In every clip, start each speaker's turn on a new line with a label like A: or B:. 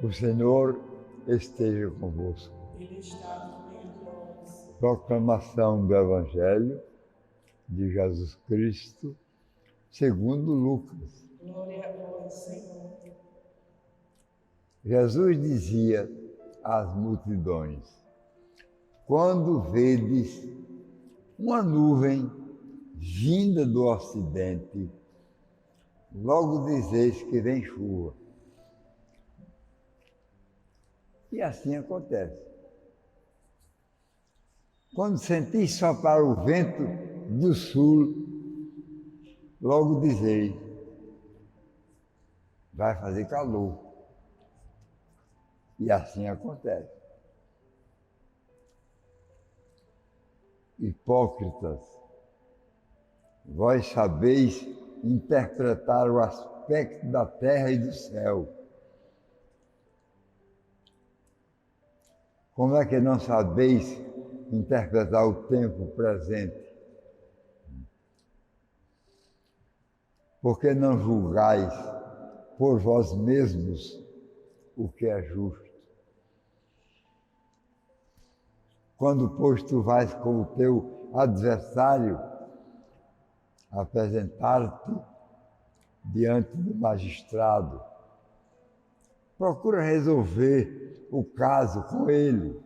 A: O Senhor esteja convosco.
B: Ele está no meio de nós.
A: Proclamação do Evangelho de Jesus Cristo, segundo Lucas.
B: Glória a vós, Senhor.
A: Jesus dizia às multidões: quando vedes uma nuvem vinda do ocidente, logo dizeis que vem chuva. E assim acontece. Quando sentis soprar o vento do sul, logo dizeis: vai fazer calor. E assim acontece. Hipócritas, vós sabeis interpretar o aspecto da terra e do céu. Como é que não sabeis interpretar o tempo presente? Porque não julgais por vós mesmos o que é justo. Quando, pois, tu vais com o teu adversário apresentar-te diante do magistrado, procura resolver o caso com ele,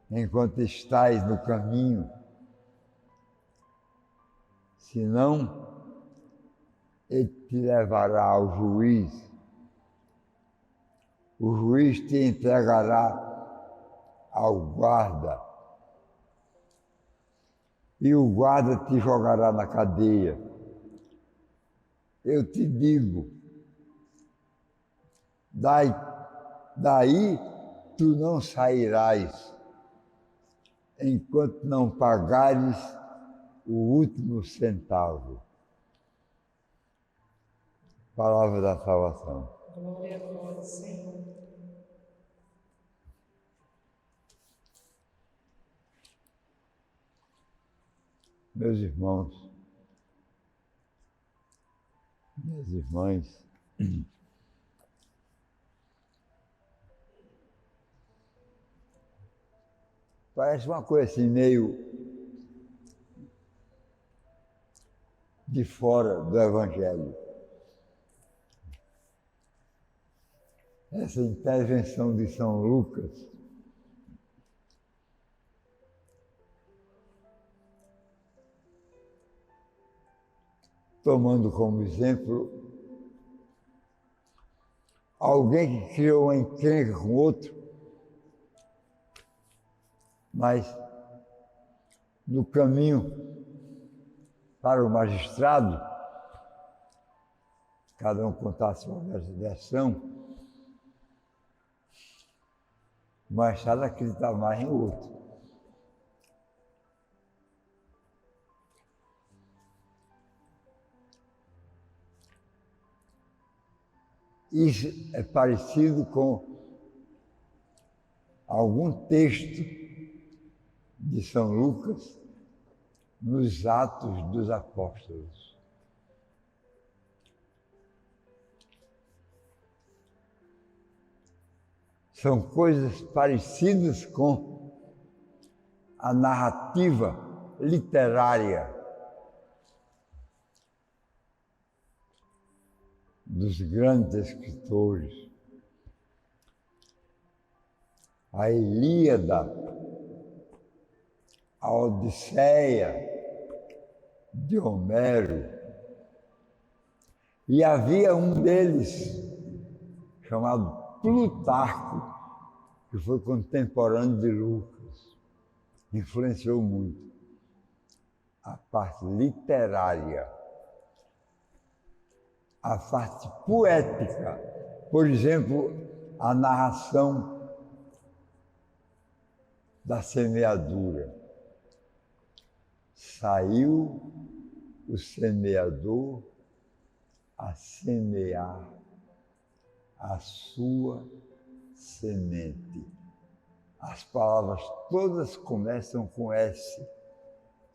A: enquanto estais no caminho. Senão, ele te levará ao juiz. O juiz te entregará ao guarda, e o guarda te jogará na cadeia. Eu te digo, daí tu não sairás, enquanto não pagares o último centavo. Palavra da salvação.
B: Glória a vós, Senhor.
A: Meus irmãos, minhas irmãs, parece uma coisa assim meio de fora do Evangelho. Essa intervenção de São Lucas tomando como exemplo alguém que criou uma encrenca com outro, mas no caminho para o magistrado, cada um contar a sua versão, o magistrado acreditava mais em outro. Isso é parecido com algum texto de São Lucas nos Atos dos Apóstolos. São coisas parecidas com a narrativa literária dos grandes escritores. A Ilíada, a Odisseia de Homero. E havia um deles, chamado Plutarco, que foi contemporâneo de Lucas. Influenciou muito a parte literária, a parte poética. Por exemplo, a narração da semeadura. Saiu o semeador a semear a sua semente. As palavras todas começam com S.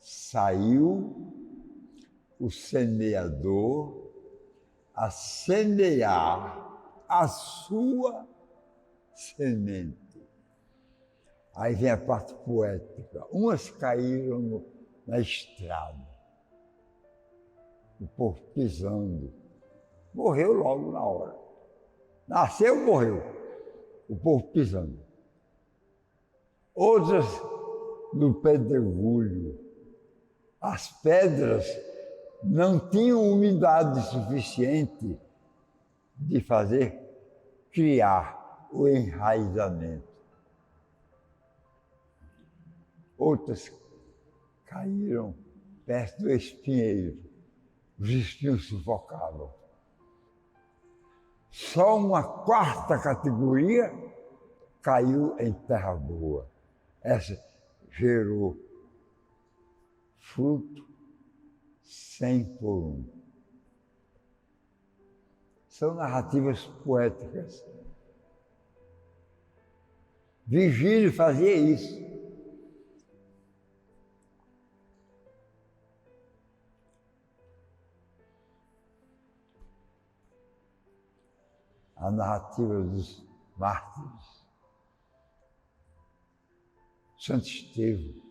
A: Saiu o semeador a semear a sua semente. Aí vem a parte poética. Umas caíram na estrada, o povo pisando. Morreu logo na hora. Nasceu, morreu. O povo pisando. Outras no pedregulho. As pedras não tinham umidade suficiente de fazer criar o enraizamento. Outras caíram perto do espinheiro. Os espinhos sufocavam. Só uma quarta categoria caiu em terra boa. Essa gerou fruto 100 por 1. São narrativas poéticas. Virgílio fazia isso. A narrativa dos mártires. Santo Estevão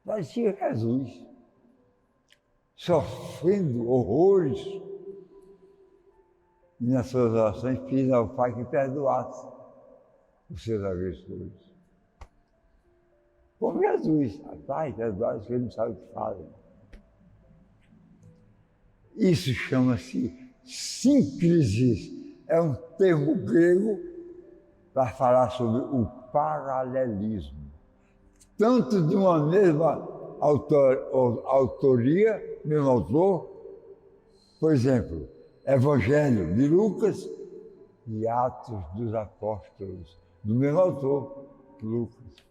A: parecia Jesus, sofrendo horrores. E nas suas orações pedindo ao Pai que perdoasse os seus agressores. Como Jesus, Pai, perdoasse, que eles não sabem o que fazem. Isso chama-se síncresis. É um termo grego para falar sobre o paralelismo. Tanto de uma mesma autoria, mesmo autor, por exemplo, Evangelho de Lucas e Atos dos Apóstolos, do mesmo autor, Lucas.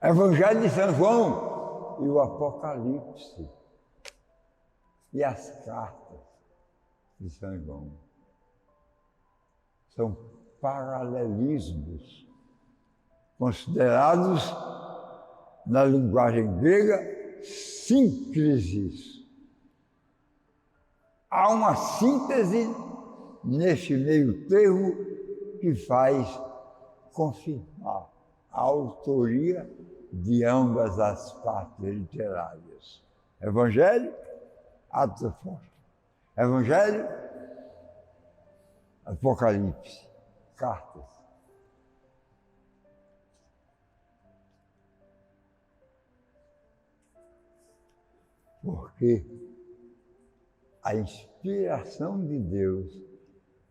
A: Evangelho de São João e o Apocalipse e as cartas de São João. São paralelismos considerados, na linguagem grega, síncresis. Há uma síntese neste meio termo que faz confirmar a autoria de ambas as partes literárias. Evangelho, Atos Apóstolos. Evangelho, Apocalipse, cartas. Porque a inspiração de Deus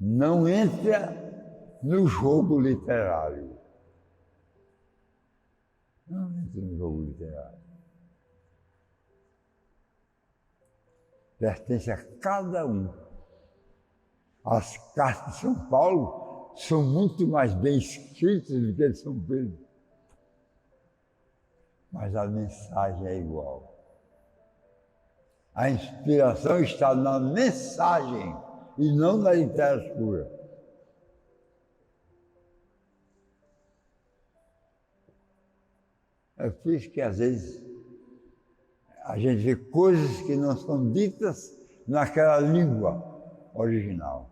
A: não entra no jogo literário. Não entra no jogo literário. Pertence a cada um. As cartas de São Paulo são muito mais bem escritas do que de São Pedro. Mas a mensagem é igual. A inspiração está na mensagem e não na literatura. É por isso que às vezes a gente vê coisas que não são ditas naquela língua original,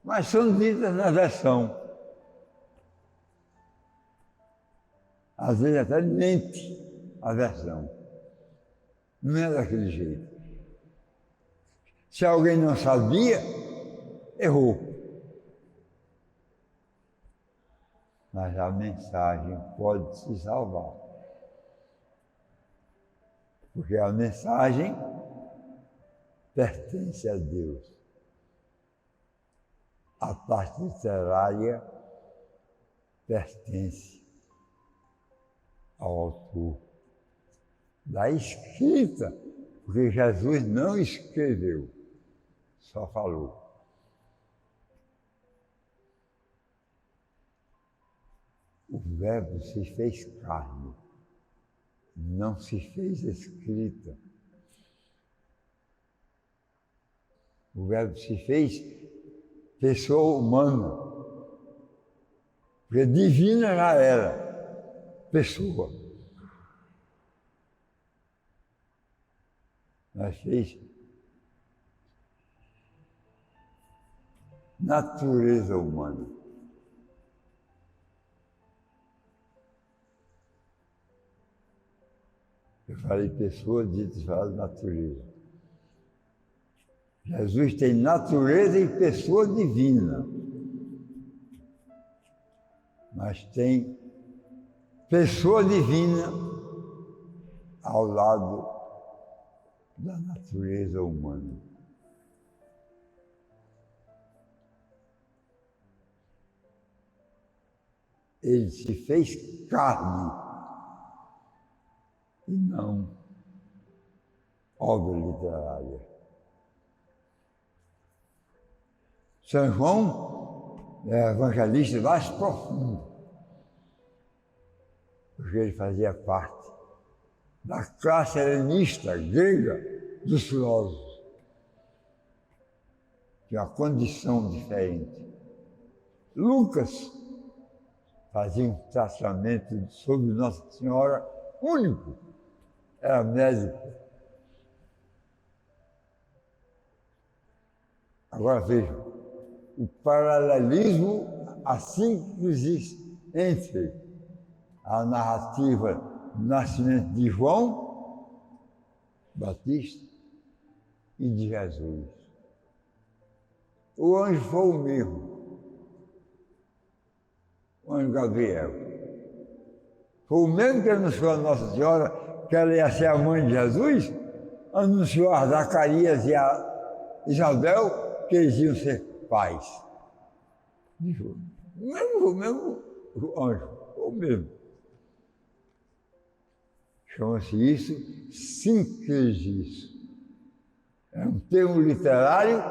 A: mas são ditas na versão. Às vezes até mente a versão. Não é daquele jeito. Se alguém não sabia, errou. Mas a mensagem pode se salvar. Porque a mensagem pertence a Deus. A parte literária pertence ao autor da escrita, porque Jesus não escreveu, só falou. O Verbo se fez carne, não se fez escrita. O Verbo se fez pessoa humana, porque divina já era pessoa. Mas fez natureza humana. Eu falei pessoa, dito falar natureza. Jesus tem natureza e pessoa divina, mas tem pessoa divina ao lado da natureza humana. Ele se fez carne e não obra literária. São João é o evangelista mais profundo, porque ele fazia parte da classe helenista grega dos filósofos, de uma condição diferente. Lucas fazia um tratamento sobre Nossa Senhora único, era médico. Agora vejam, o paralelismo assim que existe entre a narrativa do nascimento de João Batista e de Jesus. O anjo foi o mesmo, o anjo Gabriel. Foi o mesmo que anunciou a Nossa Senhora que ela ia ser a mãe de Jesus, anunciou a Zacarias e a Isabel que eles iam ser pais. O mesmo anjo, o mesmo. Chama-se isso sincresis. É um termo literário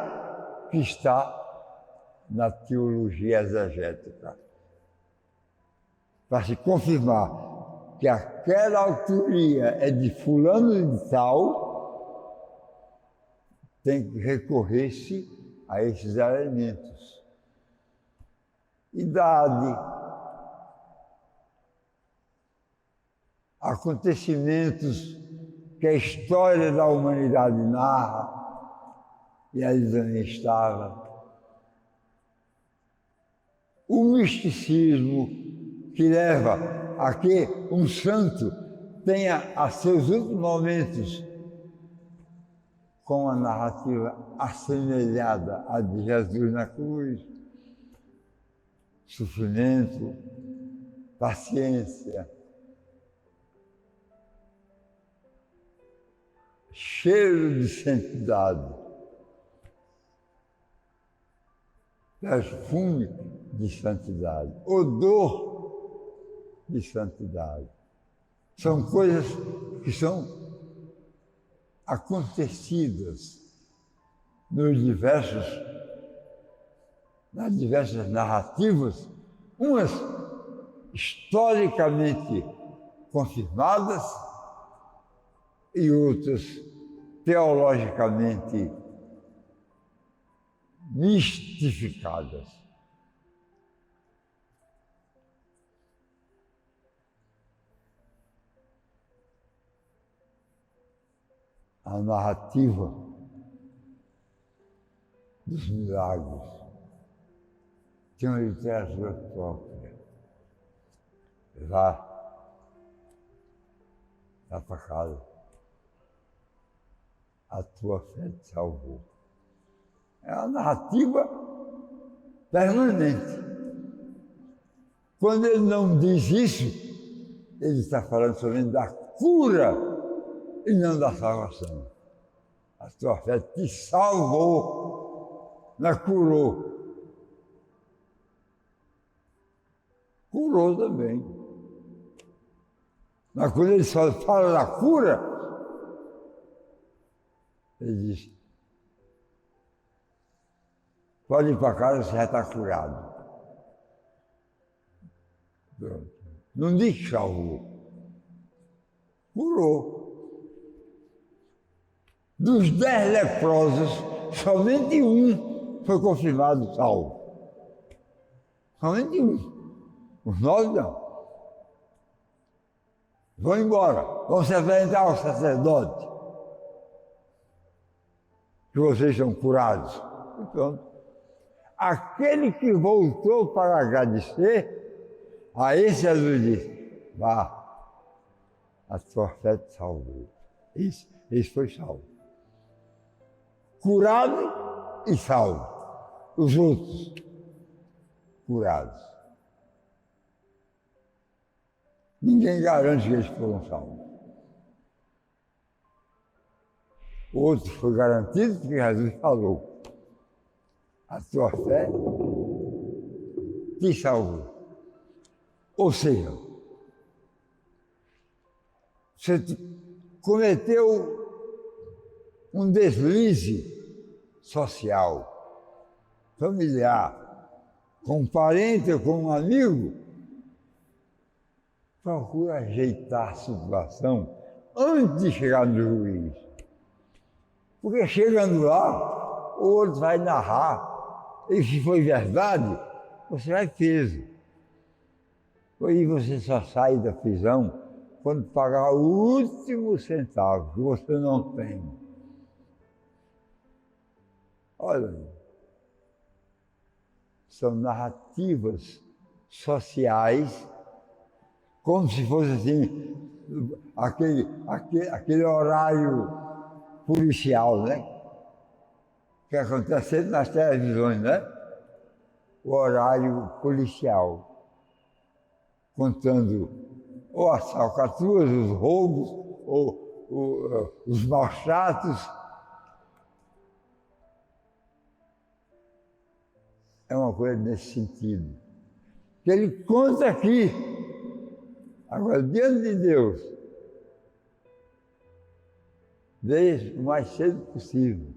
A: que está na teologia exegética. Para se confirmar que aquela autoria é de fulano de tal, tem que recorrer-se a esses elementos. Idade, acontecimentos que a história da humanidade narra, e ali também estava. O misticismo que leva a que um santo tenha a seus últimos momentos com a narrativa assemelhada à de Jesus na cruz. Sofrimento, paciência, cheiro de santidade, perfume de santidade, odor de santidade. São coisas que são acontecidas nas diversas narrativas, umas historicamente confirmadas e outras teologicamente mistificadas. A narrativa dos milagres tem uma literatura própria. Vá para casa. A tua fé te salvou. É uma narrativa permanente. Quando ele não diz isso, ele está falando somente da cura e não da salvação. A tua fé te salvou, não curou. Curou também. Mas quando ele só fala da cura, ele diz, pode ir para casa, você já está curado. Pronto. Não diz que salvou. Curou. Dos 10 leprosos, somente um foi confirmado salvo. Somente um. Os 9 não. Vão embora, vão se apresentar ao sacerdote. Que vocês são curados. E pronto. Aquele que voltou para agradecer, a esse Jesus disse, vá, a tua fé te salvou. Esse foi salvo. Curado e salvo. Os outros, curados. Ninguém garante que eles foram salvos. O outro foi garantido porque Jesus falou. A tua fé te salvou. Ou seja, você cometeu um deslize social, familiar, com um parente ou com um amigo, procura ajeitar a situação antes de chegar no juiz. Porque chegando lá, o outro vai narrar, e se foi verdade, você vai preso. E você só sai da prisão quando pagar o último centavo que você não tem. Olha, são narrativas sociais, como se fosse assim, aquele horário policial, né? Que acontece sempre nas televisões, né? O horário policial, contando ou as falcatruas, os roubos, ou os maus tratos. É uma coisa nesse sentido. Que ele conta aqui, agora, diante de Deus, desde o mais cedo possível.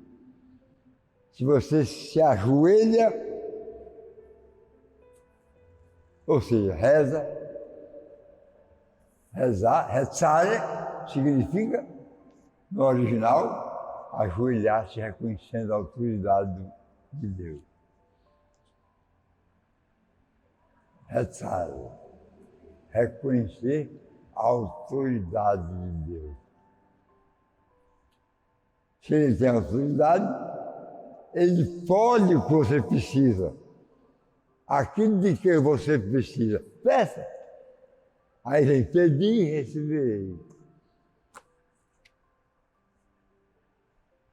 A: Se você se ajoelha, ou seja, rezar significa, no original, ajoelhar-se reconhecendo a autoridade de Deus. Rezar, reconhecer a autoridade de Deus. Se ele tem autoridade, ele pode o que você precisa. Aquilo de que você precisa, peça. Aí vem pedir e receberei.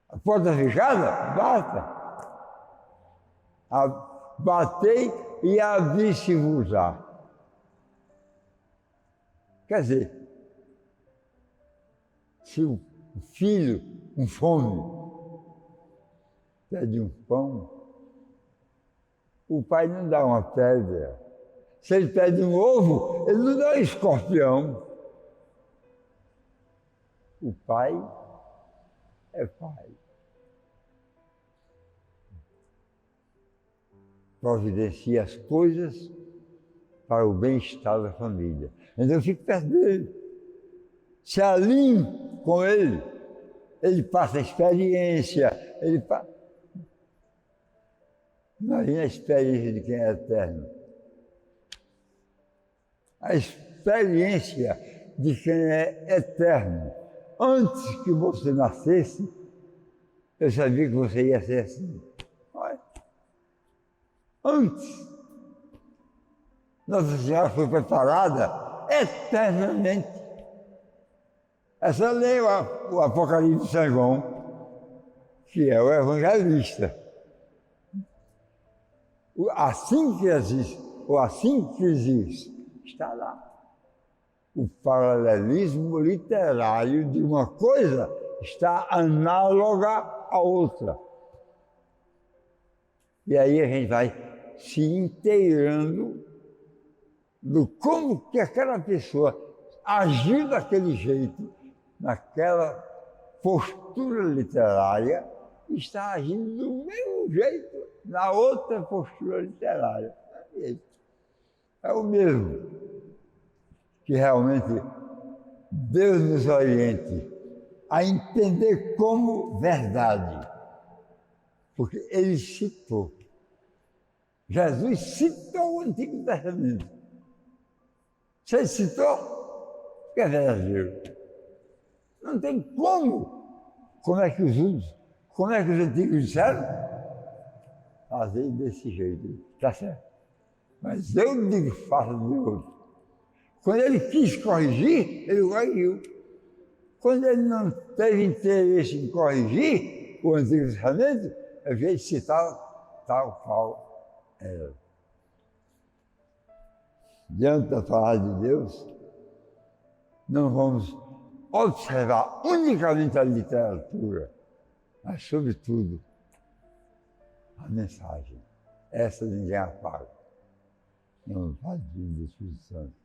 A: A porta fechada? Basta. Batei e abri-se-vos-á. Quer dizer, se o filho com fome pede um pão, o pai não dá uma pedra. Se ele pede um ovo, ele não dá um escorpião. O pai é pai. Providencia as coisas para o bem-estar da família. Então eu fico perto dele. Se alinho com ele. Ele passa a experiência, Imagina a experiência de quem é eterno. A experiência de quem é eterno. Antes que você nascesse, eu sabia que você ia ser assim. Olha. Antes. Nossa Senhora foi preparada eternamente. É só ler o Apocalipse de São João, que é o evangelista. A síntese, ou a síntese, está lá. O paralelismo literário de uma coisa está análoga à outra. E aí a gente vai se inteirando do como que aquela pessoa agiu daquele jeito, naquela postura literária, está agindo do mesmo jeito na outra postura literária. É o mesmo. Que realmente Deus nos oriente a entender como verdade. Porque ele citou. Jesus citou o Antigo Testamento. Se ele citou, que é verdadeiro. Não tem como. Como é que os antigos disseram? fazer desse jeito. Tá certo? Mas eu digo que faça de outro. Quando ele quis corrigir, ele corrigiu. Quando ele não teve interesse em corrigir o Antigo Testamento, é vez de citar tal qual era. Diante da palavra de Deus, não vamos observar unicamente a literatura, mas, sobretudo, a mensagem. Essa ninguém apaga. Não, Pai, Filho e Espírito Santo.